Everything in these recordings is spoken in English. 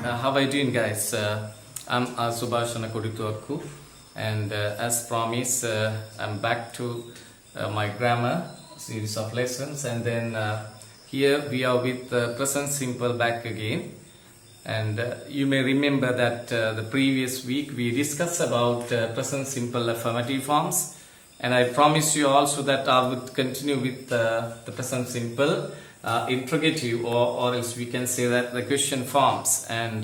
How are you doing, guys? I'm Subashana Kodithuwakku, and as promised, I'm back to my grammar series of lessons, and then here we are with present simple back again. And you may remember that the previous week we discussed about present simple affirmative forms, and I promised you also that I would continue with the present simple interrogative, or else we can say that the question forms. And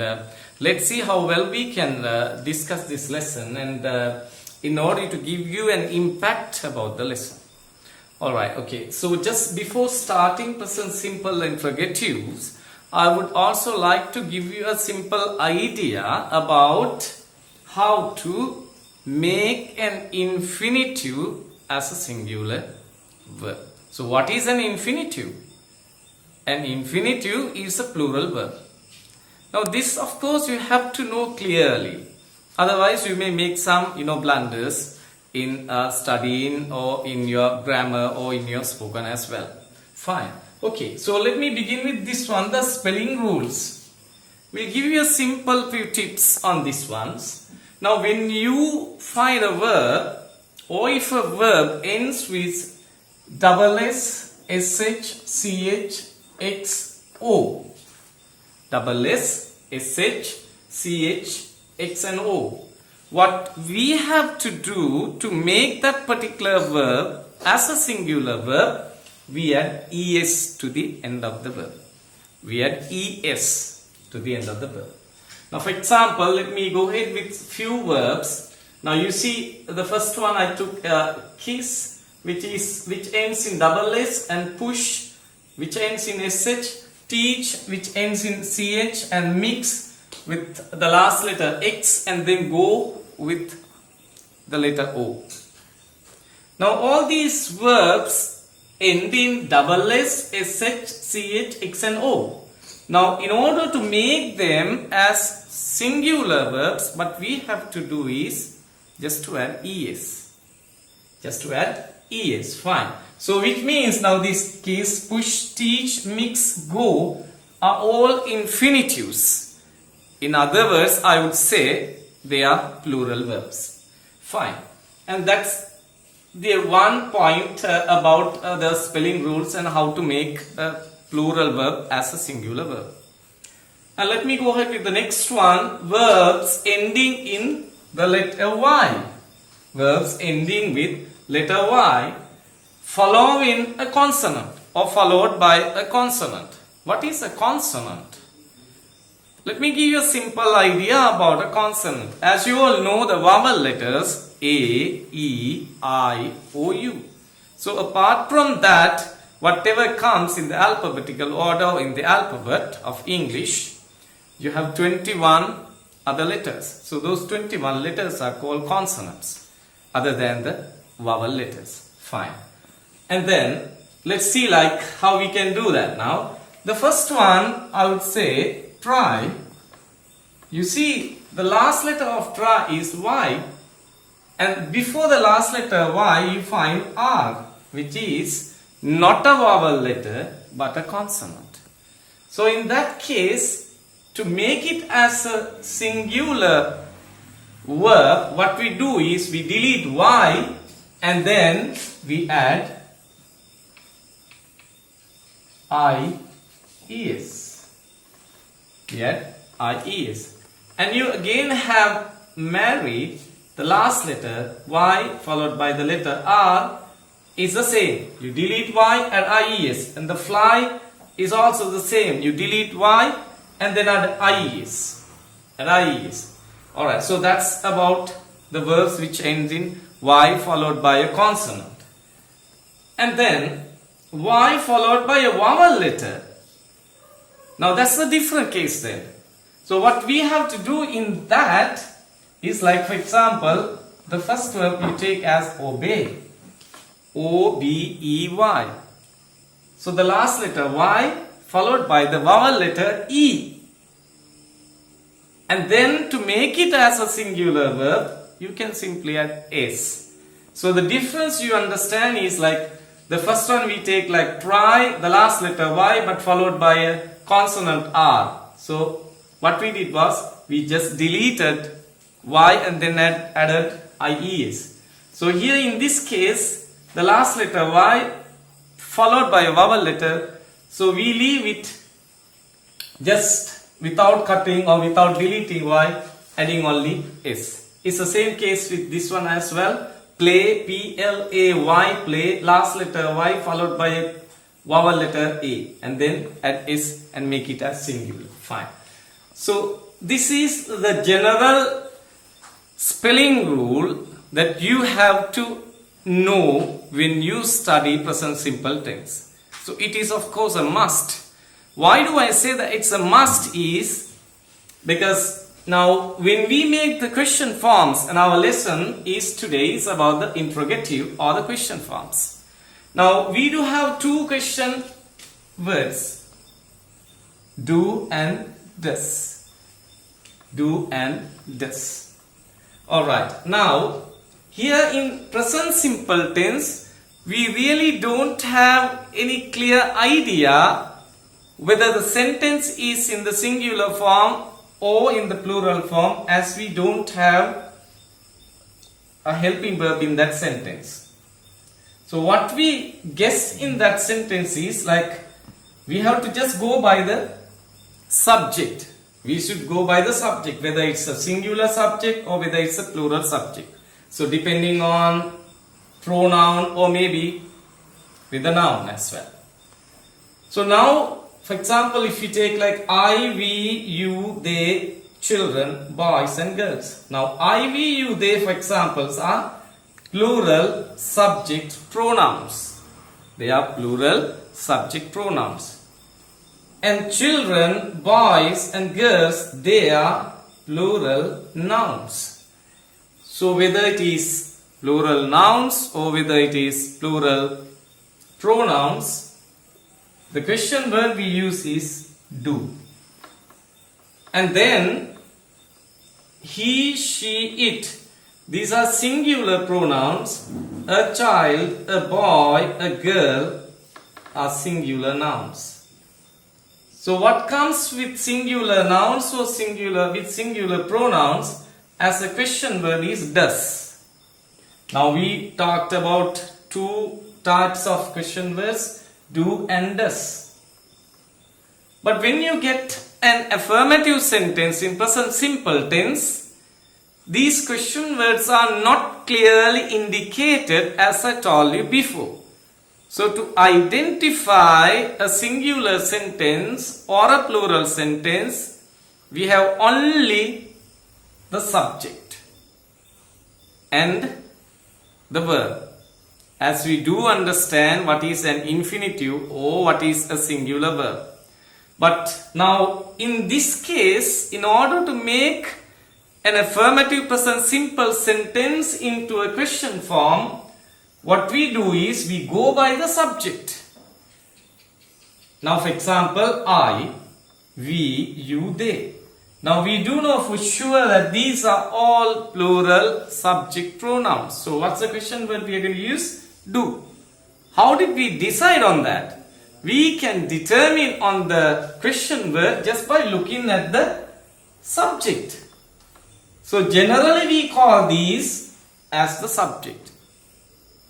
let's see how well we can discuss this lesson, and in order to give you an impact about the lesson. Alright, okay, so just before starting present simple interrogatives, I would also like to give you a simple idea about how to make an infinitive as a singular verb. So what is an infinitive? An infinitive is a plural verb. Now this, of course, you have to know clearly. Otherwise you may make some blunders in studying or in your grammar or in your spoken as well. Fine. Okay, so let me begin with this one, the spelling rules. We'll give you a simple few tips on this ones. Now when you find a verb, or if a verb ends with double S, SH, CH, XO, double S, SH, CH, X and O. What we have to do to make that particular verb as a singular verb, we add ES to the end of the verb. We add ES to the end of the verb. Now for example, let me go ahead with few verbs. Now you see the first one I took kiss, which ends in double S, and push, which ends in SH, teach, which ends in CH, and mix with the last letter X, and then go with the letter O. Now all these verbs end in double S, SH, CH, X and O. Now in order to make them as singular verbs, what we have to do is just to add ES. Just to add ES, fine. So which means now this kiss, push, teach, mix, go are all infinitives. In other words, I would say they are plural verbs. Fine. And that's the one point about the spelling rules and how to make a plural verb as a singular verb. And let me go ahead with the next one, verbs ending in the letter Y. Verbs ending with letter Y following a consonant or followed by a consonant. What is a consonant? Let me give you a simple idea about a consonant. As you all know, the vowel letters A, E, I, O, U. So apart from that, whatever comes in the alphabetical order in the alphabet of English, you have 21 other letters. So those 21 letters are called consonants other than the vowel letters. Fine. And then let's see how we can do that now. The first one, I would say try. You see the last letter of try is Y, and before the last letter Y you find R, which is not a vowel letter but a consonant. So in that case, to make it as a singular verb, what we do is we delete Y and then we add IES. We add IES. And you again have married the last letter Y followed by the letter R is the same. You delete Y, add IES. And the fly is also the same. You delete Y and then add IES. Add IES. Alright, so that's about the verbs which ends in Y followed by a consonant. And then Y followed by a vowel letter. Now that's a different case then. So what we have to do in that is, for example, the first verb you take as obey. O-B-E-Y. So the last letter Y followed by the vowel letter E. And then to make it as a singular verb, you can simply add S. So the difference you understand is the first one we take try, the last letter Y but followed by a consonant R. So what we did was we just deleted y and then added ies. So here in this case, the last letter y followed by a vowel letter, so we leave it just without cutting or without deleting y, adding only s. It's the same case with this one as well. Play, P-L-A-Y, play, last letter y followed by a vowel letter a, and then add s and make it as singular. Fine. So this is the general spelling rule that you have to know when you study present simple tense. So it is of course a must. Why do I say that it's a must is because now when we make the question forms, and our lesson is today is about the interrogative or the question forms. Now we do have two question words, do and does. Do and does. Alright, now here in present simple tense, we really don't have any clear idea whether the sentence is in the singular form or in the plural form, as we don't have a helping verb in that sentence. So what we guess in that sentence is like we have to just go by the subject. We should go by the subject, whether it's a singular subject or whether it's a plural subject. So depending on pronoun or maybe with a noun as well. So now, for example, if you take like I, we, you, they, children, boys and girls. Now I, we, you, they, for examples are plural subject pronouns. They are plural subject pronouns. And children, boys and girls, they are plural nouns. So whether it is plural nouns or whether it is plural pronouns, the question word we use is do. And then he, she, it. These are singular pronouns. A child, a boy, a girl are singular nouns. So what comes with singular nouns or with singular pronouns as a question word is does. Now we talked about two types of question words, do and does. But when you get an affirmative sentence in present simple tense, these question words are not clearly indicated as I told you before. So to identify a singular sentence or a plural sentence, we have only the subject and the verb, as we do understand what is an infinitive or what is a singular verb. But now in this case, in order to make an affirmative present simple sentence into a question form, what we do is we go by the subject. Now for example, I, we, you, they. Now we do know for sure that these are all plural subject pronouns. So what's the question word we are going to use? Do. How did we decide on that? We can determine on the question word just by looking at the subject. So generally we call these as the subject,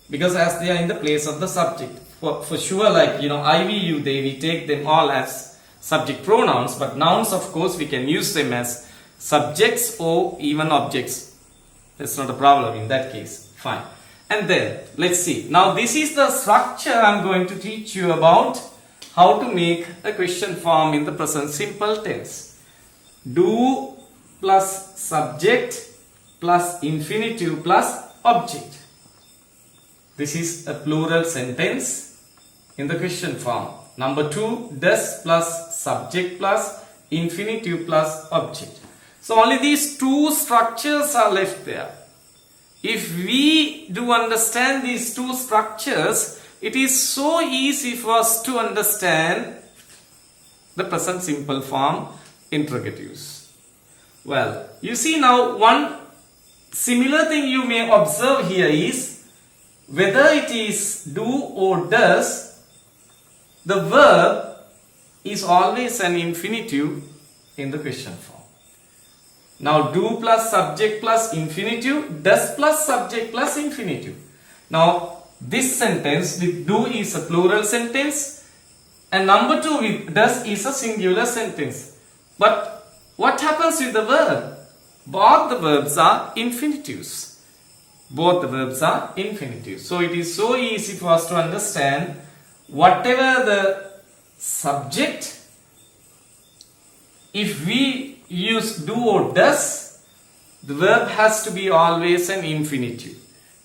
because as they are in the place of the subject. For sure, like I, we, you, they, we take them all as subject pronouns, but nouns of course we can use them as subjects or even objects. That's not a problem in that case. Fine. And then let's see. Now this is the structure I'm going to teach you about how to make a question form in the present simple tense. Do plus subject plus infinitive plus object. This is a plural sentence in the question form. Number 2, does plus subject plus infinitive plus object. So only these two structures are left there. If we do understand these two structures, it is so easy for us to understand the present simple form interrogatives. Well, you see now one similar thing you may observe here is whether it is do or does, the verb is always an infinitive in the question form. Now do plus subject plus infinitive, does plus subject plus infinitive. Now this sentence with do is a plural sentence and number 2 with does is a singular sentence. But what happens with the verb? Both the verbs are infinitives. Both the verbs are infinitives. So it is so easy for us to understand whatever the subject, if we use do or does, the verb has to be always an infinitive.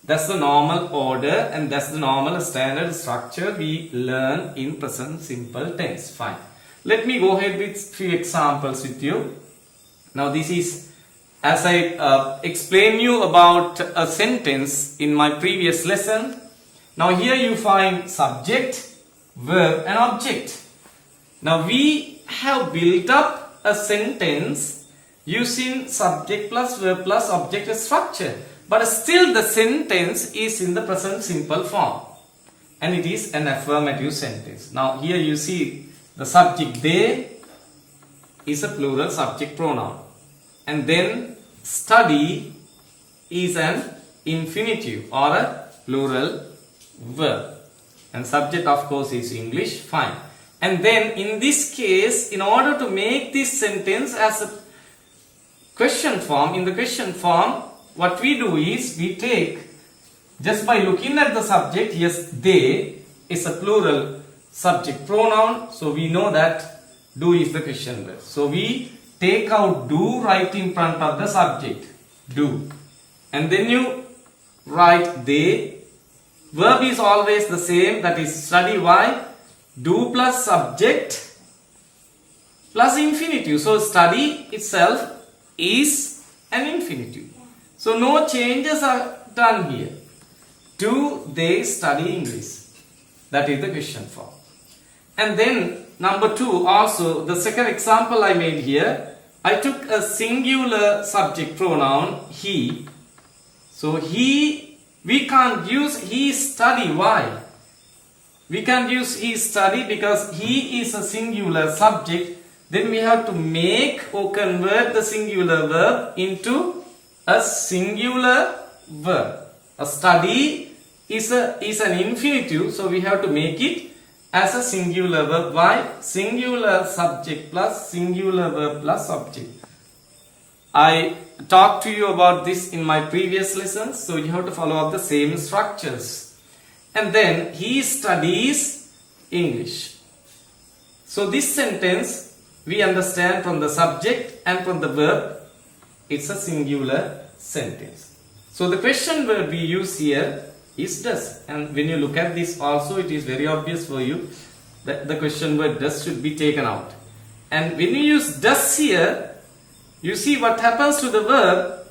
That's the normal order and that's the normal standard structure we learn in present simple tense. Fine. Let me go ahead with few examples with you. Now this is as I explained you about a sentence in my previous lesson. Now here you find subject, verb and object. Now we have built up a sentence using subject plus verb plus object structure. But still the sentence is in the present simple form. And it is an affirmative sentence. Now here you see the subject they is a plural subject pronoun. And then study is an infinitive or a plural verb. And subject of course is English. Fine. And then in this case, in order to make this sentence as a question form, in the question form, what we do is we take, just by looking at the subject, yes, they is a plural subject pronoun. So we know that do is the question verb. So we take out do right in front of the subject, do. And then you write they. Verb is always the same, that is study. Why? Do plus subject plus infinitive. So study itself is an infinitive. So no changes are done here. Do they study English? That is the question form. And then number 2 also, the second example I made here, I took a singular subject pronoun he. So he, we can't use he study. Why? We can't use he study because he is a singular subject. Then we have to make or convert the singular verb into a singular verb. A study is an infinitive, so we have to make it as a singular verb. Why? Singular subject plus singular verb plus object. I talked to you about this in my previous lessons, so you have to follow up the same structures. And then he studies English. So this sentence we understand from the subject and from the verb, it's a singular sentence. So the question verb we use here is does. And when you look at this also, it is very obvious for you that the question word does should be taken out. And when you use does here, you see what happens to the verb,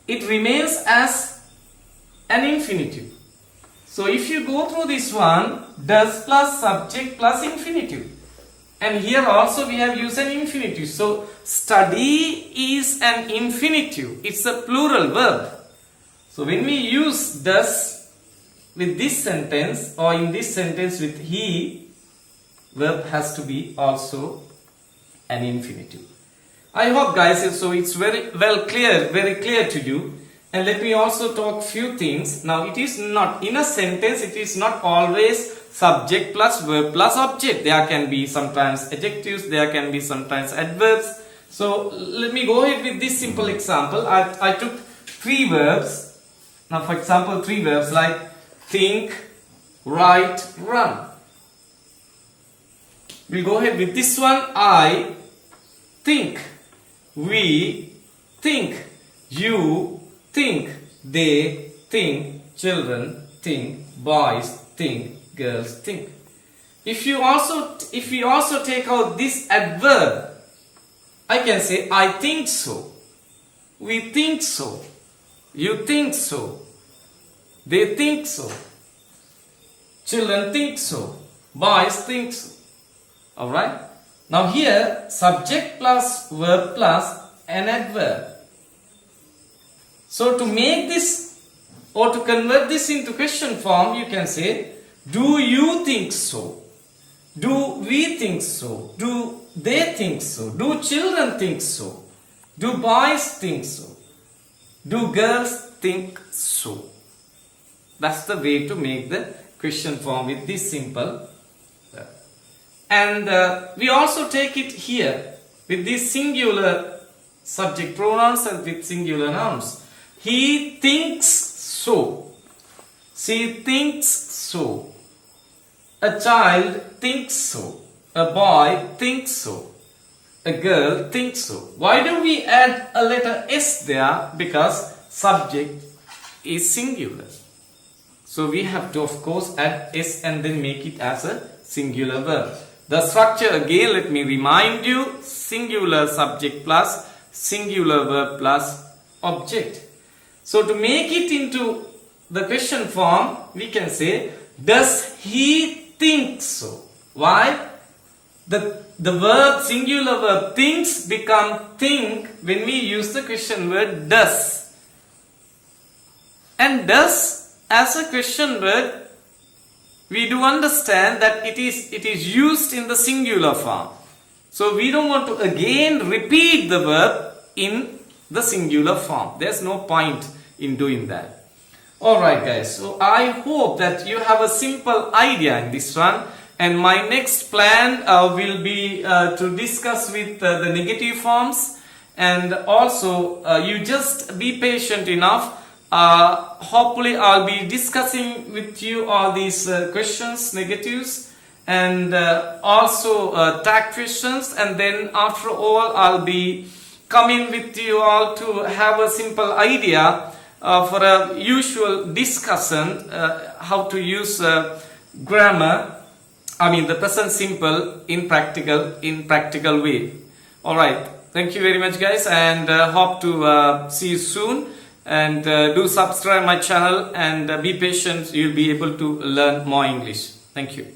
it remains as an infinitive. So if you go through this one, does plus subject plus infinitive. And here also we have used an infinitive. So study is an infinitive. It's a plural verb. So when we use does with this sentence or in this sentence with he, verb has to be also an infinitive. I hope guys, so it's very clear to you. And let me also talk few things. Now it is not, in a sentence it is not always subject plus verb plus object. There can be sometimes adjectives, there can be sometimes adverbs. So let me go ahead with this simple example. I took 3 verbs. Now for example 3 verbs like think, write, run. We'll go ahead with this one. I think, we think, you think, they think, children think, boys think, girls think. If we also take out this adverb, I can say I think so, we think so, you think so, they think so, children think so, boys think so. Alright? Now here subject plus verb plus an adverb. So to make this or to convert this into question form, you can say do you think so? Do we think so? Do they think so? Do children think so? Do boys think so? Do girls think so? That's the way to make the question form with this simple. And we also take it here with these singular subject pronouns and with singular nouns. He thinks so. She thinks so. A child thinks so. A boy thinks so. A girl thinks so. Why do we add a letter S there? Because subject is singular. So we have to, of course, add S and then make it as a singular verb. The structure again, let me remind you: singular subject plus singular verb plus object. So to make it into the question form, we can say, does he think so? Why? The verb, singular verb thinks become think when we use the question word does. And does as a question word, we do understand that it is used in the singular form. So we don't want to again repeat the verb in the singular form. There's no point in doing that. Alright guys, so I hope that you have a simple idea in this one, and my next plan will be to discuss with the negative forms, and also you just be patient enough. Hopefully I'll be discussing with you all these questions, negatives, and also tag questions, and then after all I'll be coming with you all to have a simple idea for a usual discussion how to use grammar, the present simple in practical way. Alright, thank you very much guys, and hope to see you soon. And do subscribe my channel and be patient, you'll be able to learn more English. Thank you.